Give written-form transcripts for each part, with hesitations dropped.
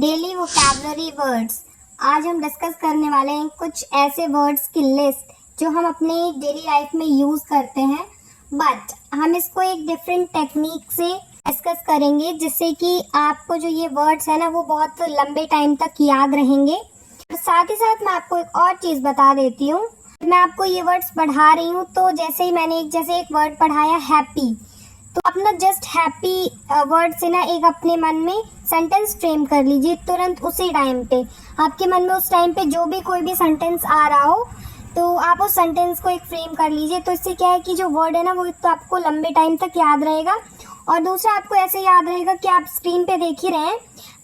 Daily vocabulary words. आज हम discuss करने वाले हैं कुछ ऐसे वर्ड्स की लिस्ट जो हम अपने डेली लाइफ में यूज़ करते हैं, बट हम इसको एक डिफरेंट टेक्निक से डिस्कस करेंगे जिससे कि आपको जो ये वर्ड्स है ना वो बहुत लंबे टाइम तक याद रहेंगे। साथ ही साथ मैं आपको एक और चीज़ बता देती हूँ। मैं आपको ये वर्ड्स पढ़ा रही हूँ तो जैसे ही मैंने एक वर्ड पढ़ाया हैप्पी, तो आप ना जस्ट हैप्पी वर्ड से ना एक अपने मन में सेंटेंस फ्रेम कर लीजिए तुरंत उसी टाइम पे। आपके मन में उस टाइम पे जो भी कोई भी सेंटेंस आ रहा हो तो आप उस सेंटेंस को एक फ्रेम कर लीजिए। तो इससे क्या है कि जो वर्ड है ना वो तो आपको लंबे टाइम तक याद रहेगा, और दूसरा आपको ऐसे याद रहेगा कि आप स्क्रीन पे देख ही रहे हैं।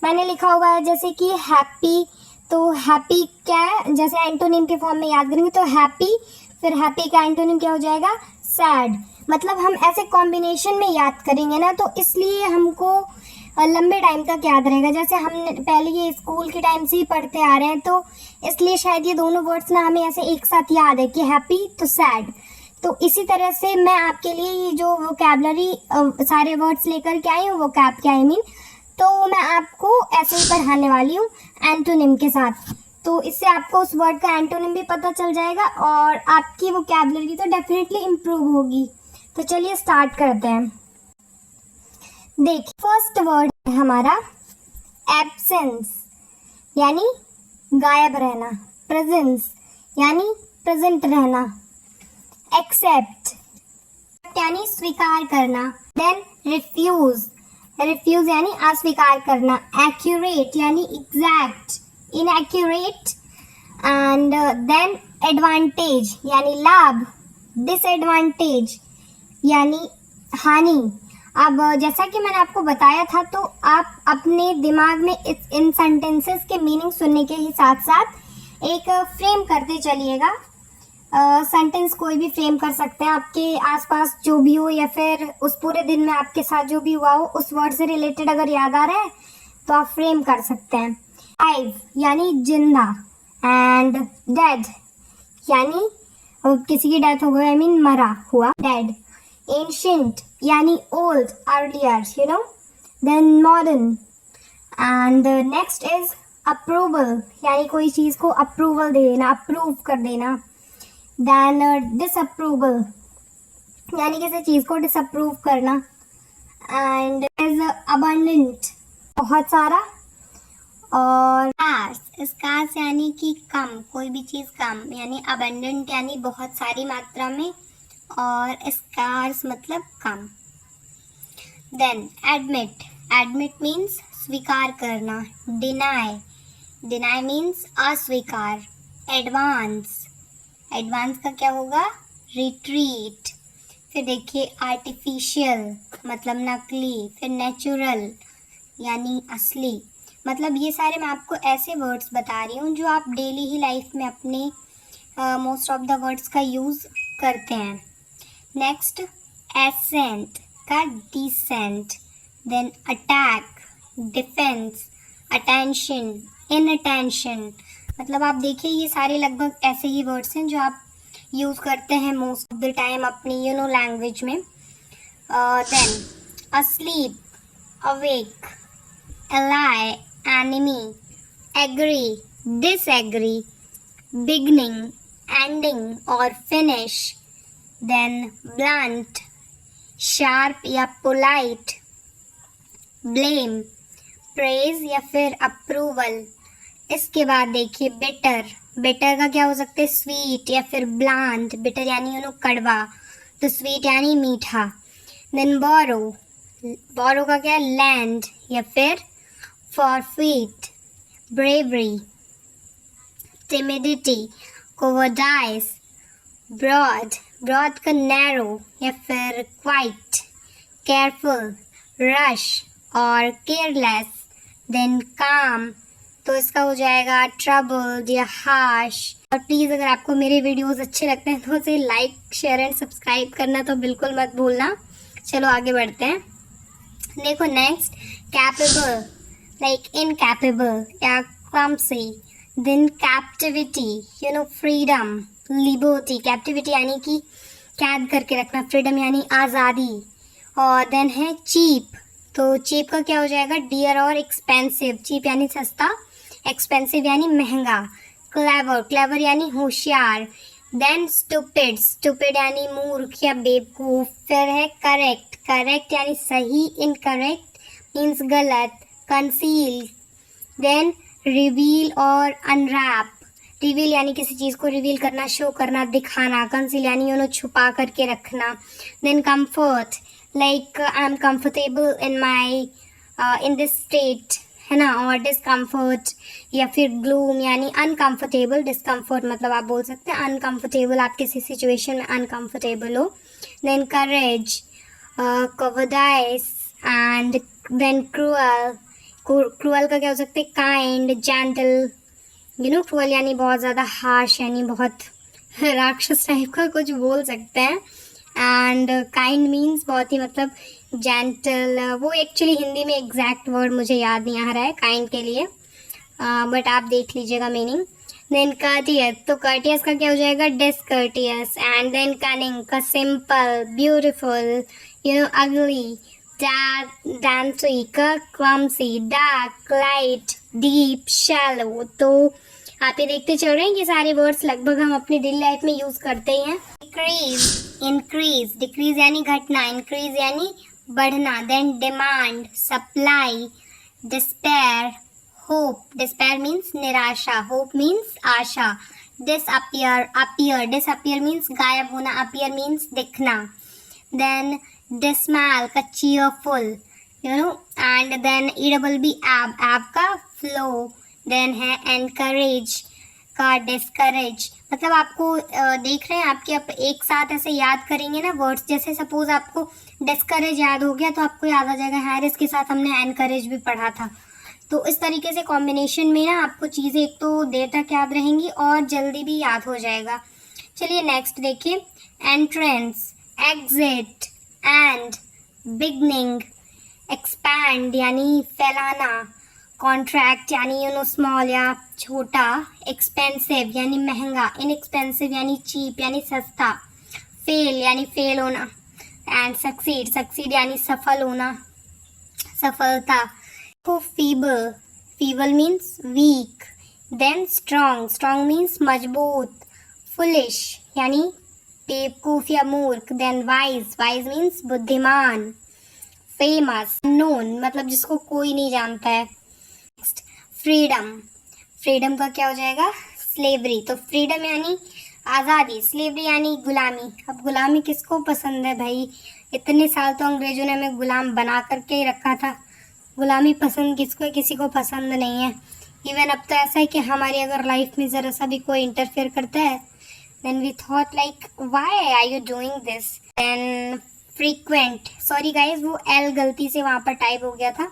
मैंने लिखा हुआ है जैसे कि हैप्पी, तो हैप्पी क्या है, जैसे एंटोनिम के फॉर्म में याद करेंगे तो हैप्पी, फिर हैप्पी का एंटोनिम क्या हो जाएगा, सैड। मतलब हम ऐसे कॉम्बिनेशन में याद करेंगे ना तो इसलिए हमको लंबे टाइम तक याद रहेगा। जैसे हम पहले ये स्कूल के टाइम से ही पढ़ते आ रहे हैं तो इसलिए शायद ये दोनों वर्ड्स ना हमें ऐसे एक साथ याद है कि हैप्पी तो सैड। तो इसी तरह से मैं आपके लिए ये जो वोकैबुलरी सारे वर्ड्स लेकर के आई हूँ, वोकैब के आई मीन, तो मैं आपको ऐसे ही पढ़ाने वाली हूँ एंटोनिम के साथ। तो इससे आपको उस वर्ड का एंटोनिम भी पता चल जाएगा और आपकी वोकैबुलरी तो डेफिनेटली इम्प्रूव होगी। तो चलिए स्टार्ट करते हैं। देखिए फर्स्ट वर्ड है हमारा एब्सेंस, यानी गायब रहना। प्रेजेंस यानी प्रेजेंट रहना। एक्सेप्ट यानी स्वीकार करना। देन रिफ्यूज, रिफ्यूज यानी अस्वीकार करना। एक्यूरेट यानी exact, inaccurate. And then advantage यानी लाभ। डिसएडवांटेज यानी हानि। अब जैसा कि मैंने आपको बताया था तो आप अपने दिमाग में इन सेंटेंसेस के मीनिंग सुनने के ही साथ साथ एक फ्रेम करते चलिएगा। सेंटेंस कोई भी फ्रेम कर सकते हैं, आपके आसपास जो भी हो या फिर उस पूरे दिन में आपके साथ जो भी हुआ हो उस वर्ड से रिलेटेड अगर याद आ रहा है तो आप फ्रेम कर सकते हैं। लाइव यानी जिंदा। एंड डेड यानी किसी की डेथ हो गई, आई मीन मरा हुआ, डेड। एंशिएंट यानी old, earlier, you know. Then modern. And next is approval, यानी कोई चीज को अप्रूवल दे देना, अप्रूव कर देना। देन डिसअप्रूवल यानी किसी चीज को डिसअप्रूव करना। एंड इज अबंडेंट, बहुत सारा। और स्कार्स यानी कि कम, कोई भी चीज कम, यानी अबंडेंट यानी बहुत सारी मात्रा में, और स्कार्स मतलब कम। देन एडमिट, एडमिट मीन्स स्वीकार करना। डिनाई, डिनाई मीन्स अस्वीकार। एडवांस, एडवांस का क्या होगा, रिट्रीट। फिर देखिए आर्टिफिशियल मतलब नकली। फिर नेचुरल यानी असली। मतलब ये सारे मैं आपको ऐसे वर्ड्स बता रही हूँ जो आप डेली ही लाइफ में अपने मोस्ट ऑफ द वर्ड्स का यूज़ करते हैं। नेक्स्ट एसेंट का descent. Then attack, defence, attention, inattention. मतलब आप देखिए ये सारे लगभग ऐसे ही वर्ड्स हैं जो आप यूज़ करते हैं मोस्ट ऑफ द टाइम अपनी लैंग्वेज में। Then asleep, awake, ally, enemy, agree, disagree, beginning, ending or finish. Then blunt, sharp या polite, blame, praise या फिर approval. इसके बाद देखिए bitter, bitter का क्या हो सकता है, sweet या फिर blunt. bitter यानी कड़वा, तो sweet यानी मीठा। Then borrow, borrow का क्या, lend या फिर forfeit, bravery, timidity, cowardice, broad, broad का narrow या फिर quite, careful, rush और careless. Then calm, तो इसका हो जाएगा troubled या harsh. और प्लीज़ अगर आपको मेरे वीडियोस अच्छे लगते हैं तो उसे लाइक, शेयर एंड सब्सक्राइब करना तो बिल्कुल मत भूलना। चलो आगे बढ़ते हैं। देखो नेक्स्ट कैपेबल, लाइक इनकैपेबल या clumsy. Then captivity, freedom, liberty. Captivity यानी कि कैद करके रखना, फ्रीडम यानी आज़ादी। और देन है चीप, तो चीप का क्या हो जाएगा, डियर और एक्सपेंसिव। चीप यानी सस्ता, एक्सपेंसिव यानी महंगा। क्लेवर, क्लेवर यानी होशियार। देन स्टूपिड, स्टूपिड यानी मूर्ख या बेवकूफ। फिर है करेक्ट, करेक्ट यानी सही। इनकरेक्ट मीन्स गलत। कंसील, देन रिवील और अनरैप। रिवील यानी किसी चीज़ को रिवील करना, शो करना, दिखाना। कंसील यानी छुपा करके रखना। Then comfort, like I am comfortable in my in this state, है ना। और डिस्कम्फर्ट या फिर ग्लूम यानी अनकंफर्टेबल। डिस्कम्फर्ट मतलब आप बोल सकते हैं अनकंफर्टेबल, आप किसी सिचुएशन में अनकंफर्टेबल हो। Then courage, cowardice and then cruel. Cruel का क्या हो सकता है, काइंड, जेंटल। क्रूअल यानी बहुत ज़्यादा हार्श, यानी बहुत राक्षस टाइप का कुछ बोल सकते हैं। एंड काइंड मीन्स बहुत ही मतलब जेंटल। वो एक्चुअली हिंदी में एग्जैक्ट वर्ड मुझे याद नहीं आ रहा है काइंड के लिए, बट आप देख लीजिएगा मीनिंग। देन कर्टियस, तो कर्टियस का क्या हो जाएगा, डिसकर्टियस। एंड देन कनिंग का सिंपल, ब्यूटिफुल, अगली। डांसी का clumsy, dark, light, deep, shallow. तो आप ये देखते चल रहे हैं कि सारे वर्ड्स लगभग हम अपनी डेली लाइफ में यूज करते ही हैं। डिक्रीज, इंक्रीज, डिक्रीज यानी घटना, इंक्रीज यानी बढ़ना। Then demand, supply, despair, hope. Despair means निराशा, होप मीन्स आशा। डिसअपियर, अपियर, डिसअपियर मीन्स गायब होना, अपियर मीन्स दिखना। देन डिसमैल का cheerful, and then EWB ebb, ebb का फ्लो। देन है एनकरेज का डिस्करेज। मतलब आपको देख रहे हैं आपके आप एक साथ ऐसे याद करेंगे ना वर्ड्स, जैसे सपोज आपको डिस्करेज याद हो गया तो आपको याद आ जाएगा यार इसके साथ हमने एनकरेज भी पढ़ा था। तो इस तरीके से कॉम्बिनेशन में ना आपको चीज़ें एक तो देर तक याद रहेंगी और जल्दी भी याद हो जाएगा। चलिए नेक्स्ट देखिए, entrance, exit, and, beginning, expand यानी फैलाना, कॉन्ट्रैक्ट यानी स्मॉल या छोटा, एक्सपेंसिव यानी महंगा, इनएक्सपेंसिव यानी चीप यानी सस्ता, फेल यानी फेल होना, एंड सक्सीड, सक्सीड यानी सफल होना, सफलता। तो feeble, feeble means weak. Then strong, strong means मजबूत। फुलिश यानी बेवकूफ या मूर्ख। देन वाइज, वाइज मीन्स बुद्धिमान। फेमस, नोन मतलब जिसको कोई नहीं जानता है। नेक्स्ट फ्रीडम, फ्रीडम का क्या हो जाएगा, स्लेवरी। तो फ्रीडम यानी आज़ादी, स्लेवरी यानी गुलामी। अब गुलामी किसको पसंद है भाई, इतने साल तो अंग्रेजों ने हमें गुलाम बना करके ही रखा था। गुलामी पसंद किसको है, किसी को पसंद नहीं है। इवन अब तो ऐसा है कि हमारी अगर लाइफ में ज़रा सा भी कोई इंटरफेयर करता है then we thought like why are you doing this। then frequent, sorry guys वो L गलती से वहाँ पर टाइप हो गया था,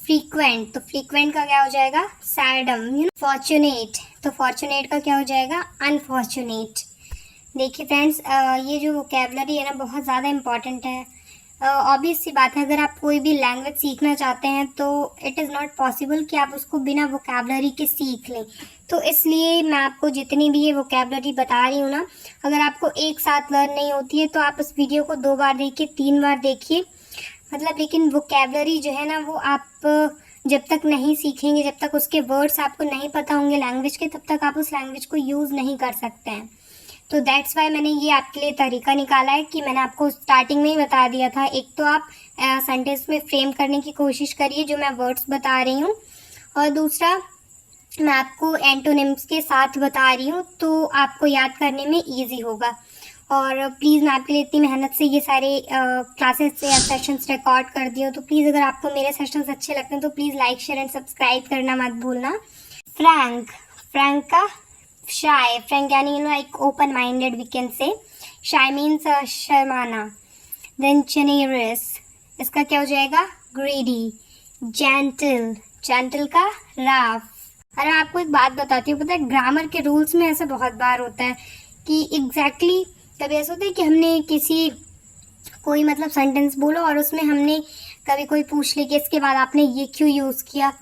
frequent। तो frequent का क्या हो जाएगा, seldom। fortunate, तो fortunate का क्या हो जाएगा, unfortunate। देखिए फ्रेंड्स, ये जो वोकेबलरी है ना बहुत ज़्यादा इम्पॉर्टेंट है। ऑब्वियस सी बात है, अगर आप कोई भी लैंग्वेज सीखना चाहते हैं तो इट इज़ नॉट पॉसिबल कि आप उसको बिना वोकेबलरी के सीख लें। तो इसलिए मैं आपको जितनी भी ये वोकेबलरी बता रही हूँ ना, अगर आपको एक साथ लर्न नहीं होती है तो आप इस वीडियो को 2 बार देखिए, 3 बार देखिए, मतलब। लेकिन वोकेबलरी जो है ना वो आप जब तक नहीं सीखेंगे, जब तक उसके वर्ड्स आपको नहीं पता होंगे लैंग्वेज के, तब तक आप उस लैंग्वेज को यूज़ नहीं कर सकते हैं। तो दैट्स वाई मैंने ये आपके लिए तरीका निकाला है कि मैंने आपको स्टार्टिंग में ही बता दिया था। एक तो आप सेंटेंस में फ्रेम करने की कोशिश करिए जो मैं वर्ड्स बता रही हूँ, और दूसरा मैं आपको एंटोनिम्स के साथ बता रही हूँ, तो आपको याद करने में ईजी होगा। और प्लीज़ मैं आपके लिए इतनी मेहनत से ये सारे क्लासेस या सेशंस रिकॉर्ड कर दी हूँ, तो प्लीज़ अगर आपको मेरे सेशंस अच्छे लगते हैं तो please like, share and subscribe करना मत भूलना। फ्रैंक, फ्रैंक का shy, frank यानी like open minded we can say। shy means शर्माना। then generous, इसका क्या हो जाएगा, greedy। gentle, gentle का rough। अरे आपको एक बात बताती हूँ, पता है ग्रामर के रूल्स में ऐसा बहुत बार होता है कि एग्जैक्टली कभी ऐसा होता है कि हमने किसी कोई मतलब सेंटेंस बोलो और उसमें हमने कभी कोई पूछ ले कि इसके बाद आपने ये क्यों यूज़ किया।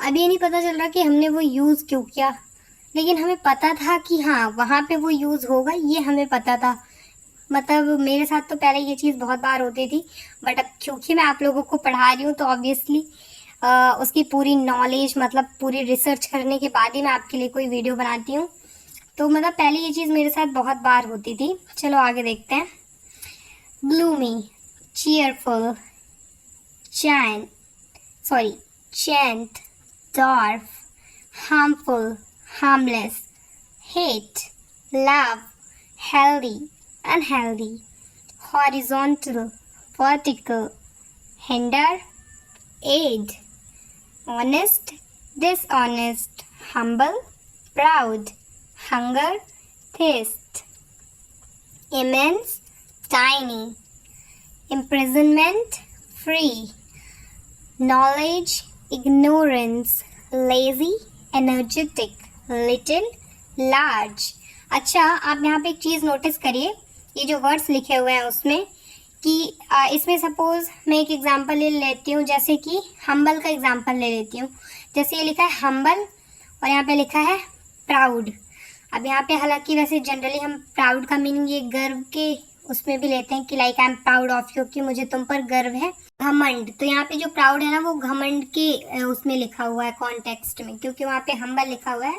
अब ये नहीं पता चल रहा कि हमने वो यूज़ क्यों किया, लेकिन हमें पता था कि हाँ वहाँ पे वो यूज़ होगा, ये हमें पता था। मतलब मेरे साथ तो पहले ये चीज़ बहुत बार होती थी, बट अब क्योंकि मैं आप लोगों को पढ़ा रही हूँ तो ऑब्वियसली उसकी पूरी नॉलेज मतलब पूरी रिसर्च करने के बाद ही मैं आपके लिए कोई वीडियो बनाती हूँ। तो मतलब पहले ये चीज़ मेरे साथ बहुत बार होती थी। चलो आगे देखते हैं। Gloomy, cheerful, chant, dwarf, harmful, harmless, hate, love, healthy, unhealthy, horizontal, vertical, hinder, aid, honest, dishonest, humble, proud, hunger, thirst, immense, tiny, imprisonment, free, knowledge, ignorance, lazy, energetic, little, large। अच्छा, आप यहाँ पे एक चीज़ नोटिस करिए, ये जो words लिखे हुए हैं उसमें कि इसमें सपोज मैं एक एग्जांपल ले लेती हूँ, जैसे कि हम्बल का एग्जांपल ले लेती हूँ। जैसे ये लिखा है हम्बल और यहाँ पे लिखा है प्राउड। अब यहाँ पे हालांकि वैसे जनरली हम प्राउड का मीनिंग ये गर्व के उसमें भी लेते हैं कि like I am proud of you, कि मुझे तुम पर गर्व है। घमंड, तो यहाँ पे जो प्राउड है ना वो घमंड के उसमें लिखा हुआ है कॉन्टेक्स्ट में, क्योंकि वहाँ पे हम्बल लिखा हुआ है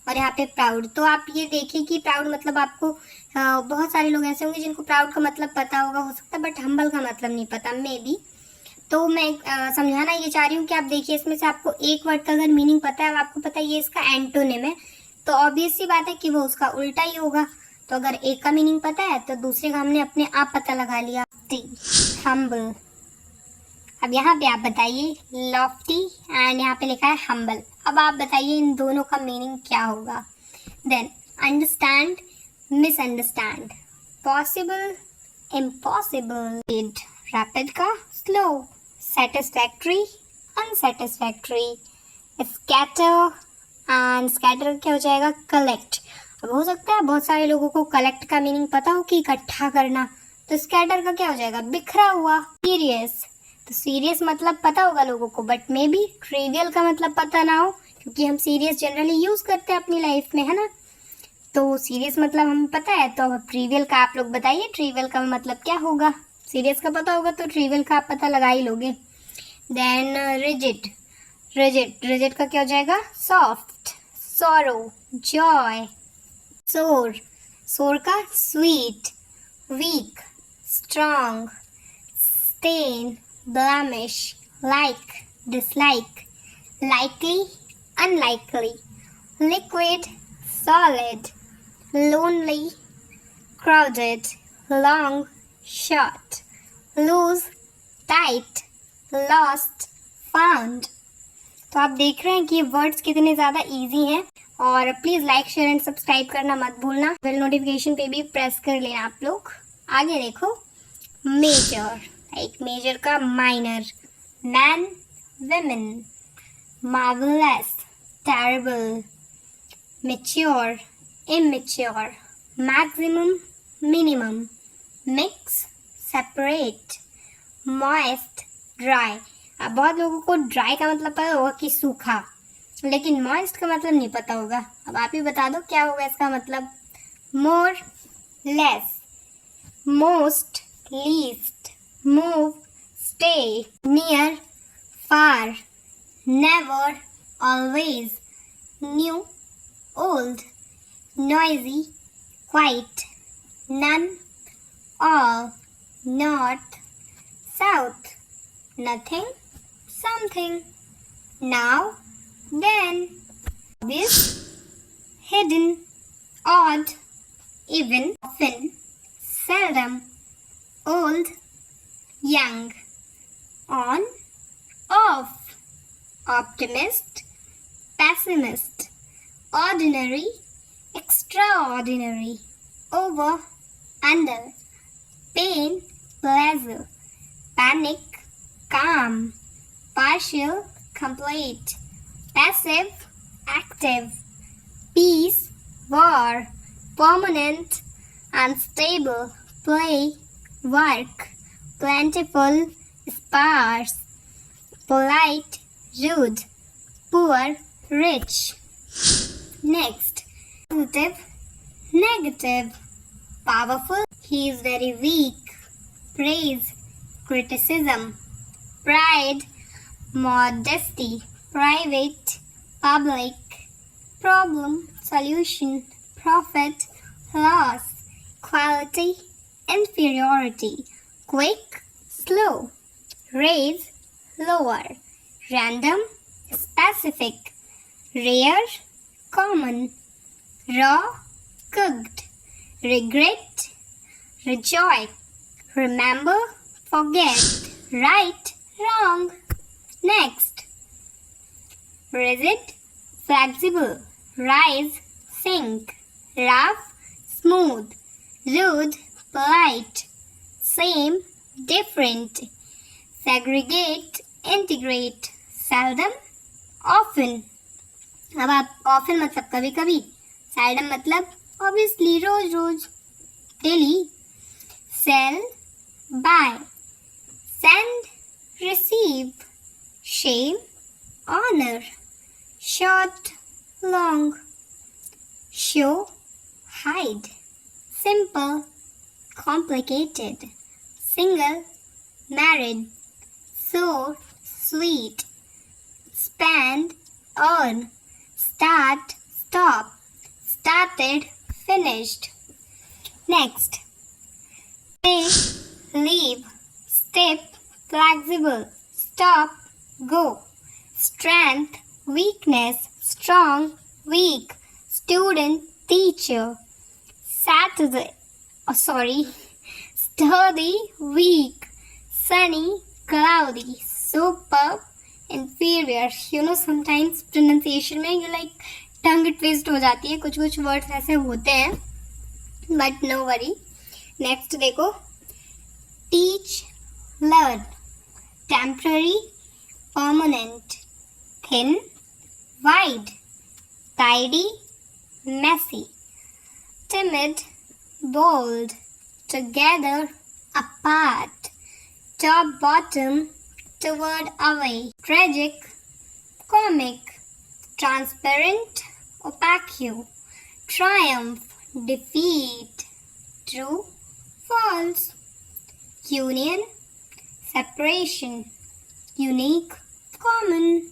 और यहाँ पे प्राउड। तो आप ये देखिए कि प्राउड मतलब आपको बहुत सारे लोग ऐसे होंगे जिनको प्राउड का मतलब पता होगा, हो सकता है, बट हम्बल का मतलब नहीं पता मे बी। तो मैं समझाना ये चाह रही हूँ कि आप देखिए इसमें से आपको एक वर्ड का अगर मीनिंग पता है, आपको पता है ये इसका एंटोनिम है, तो ऑब्वियस सी बात है कि वो उसका उल्टा ही होगा। तो अगर एक का मीनिंग पता है तो दूसरे का हमने अपने आप पता लगा लिया। हम्बल, अब यहाँ पे आप बताइए लॉफ्टी एंड यहाँ पे लिखा है हम्बल। अब आप बताइए इन दोनों का मीनिंग क्या होगा। Then understand, misunderstand, possible, impossible, rapid का slow, satisfactory, unsatisfactory, scatter and scatter क्या हो जाएगा कलेक्ट। अब हो सकता है बहुत सारे लोगों को कलेक्ट का मीनिंग पता हो कि इकट्ठा करना, तो स्कैटर का क्या हो जाएगा बिखरा हुआ। सीरियस, तो सीरियस मतलब पता होगा लोगों को, बट मे बी ट्रिवियल का मतलब पता ना हो, क्योंकि हम सीरियस जनरली यूज करते हैं अपनी लाइफ में, है ना। तो सीरियस मतलब हमें पता है, तो ट्रिवियल का आप लोग बताइए ट्रिवियल का मतलब क्या होगा। सीरियस का पता होगा तो ट्रिवियल का आप पता लगा ही लोगे। देन रिजिड, रिजिड का क्या हो जाएगा soft, sorrow, Joy, sour, sour का sweet, weak, strong, stain, blemish, like, dislike, likely, unlikely, liquid, solid, lonely, crowded, long, short, loose, tight, lost, found। तो आप देख रहे हैं कि ये वर्ड्स कितने ज़्यादा इजी हैं। और please like share and subscribe करना मत भूलना, बेल नोटिफिकेशन पे भी प्रेस कर लेना आप लोग। आगे देखो मेजर, एक मेजर का minor, man, women, marvelous, terrible, mature, immature, maximum, minimum, mix, separate, moist, dry। अब बहुत लोगों को ड्राई का मतलब पता होगा कि सूखा, लेकिन मॉइस्ट का मतलब नहीं पता होगा। अब आप ही बता दो क्या होगा इसका मतलब। More, less, most, least, move, stay, near, far, never, always, new, old, noisy, quite, none, all, north, south, nothing, something, now, then, this, hidden, odd, even, often, seldom, old, young, on, off, optimist, pessimist, ordinary, extraordinary, over, under, pain, pleasure, panic, calm, partial, complete, passive, active, peace, war, permanent, unstable, play, work, plentiful, sparse, polite, rude, poor, rich। Next, positive, negative, powerful, He is very weak. Praise, criticism. Pride, modesty. Private, public. Problem, solution. Profit, loss. Quality, inferiority. Quick, slow. Raise, lower. Random, specific. Rare, common. Raw, cooked. Regret, rejoice. Remember, forget. Right, wrong. Next. Rigid, flexible. Rise, sink. Rough, smooth. Rude, polite. Same, different. Segregate, integrate. Seldom, often. अब आप often मतलब कभी कभी, seldom मतलब obviously रोज रोज, daily. Sell, buy. Send, receive. Shame, honor. Short, long. Show, hide. Simple, complicated. Single, married. Sour, sweet. Spend, earn. Start, stop. Started, finished. Next. Pay, leave. Step, flexible. Stop, go. Strength, weakness. Strong, weak. Student, teacher. Sturdy, weak. Sunny, cloudy. Superb, inferior. Sometimes pronunciation में you like tongue twist हो जाती है, कुछ कुछ words ऐसे होते हैं, but no worry. Next देखो, teach, learn. Temporary, permanent. Thin, wide. Tidy, messy. Timid, bold. Together, apart. Top, bottom, toward, away. Tragic, comic. Transparent, opaque. Triumph, defeat. True, false. Union, separation. Unique, common.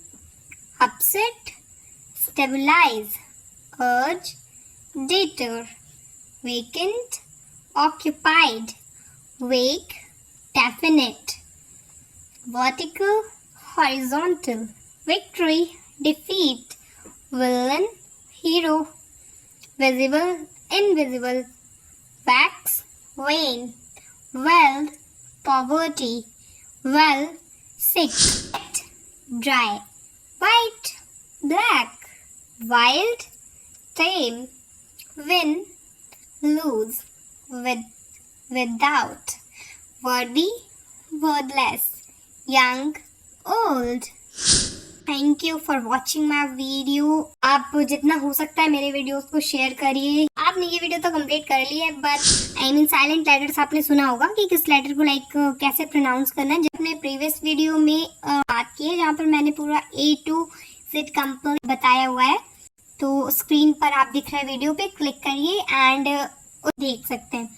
Upset, stabilize. Urge, deter. Vacant, occupied. Vague, definite. Vertical, horizontal. Victory, defeat. Villain, hero. Visible, invisible. Wax, wane. Wealth, poverty. Well, sick. Wet, dry. White, black. Wild, tame. Win, lose. Without. Worthy, wordless. Young, old. Thank you for watching my video. आप जितना हो सकता है मेरे videos को share करिए. आपने ये वीडियो तो कंप्लीट कर ली है, बट साइलेंट लेटर्स आपने सुना होगा कि किस लेटर को कैसे प्रोनाउंस करना है. जब अपने प्रीवियस वीडियो में बात की है, जहाँ पर मैंने पूरा A to Z कंप्लीट बताया हुआ है, तो स्क्रीन पर आप दिख रहे वीडियो पे क्लिक करिए एंड देख सकते हैं.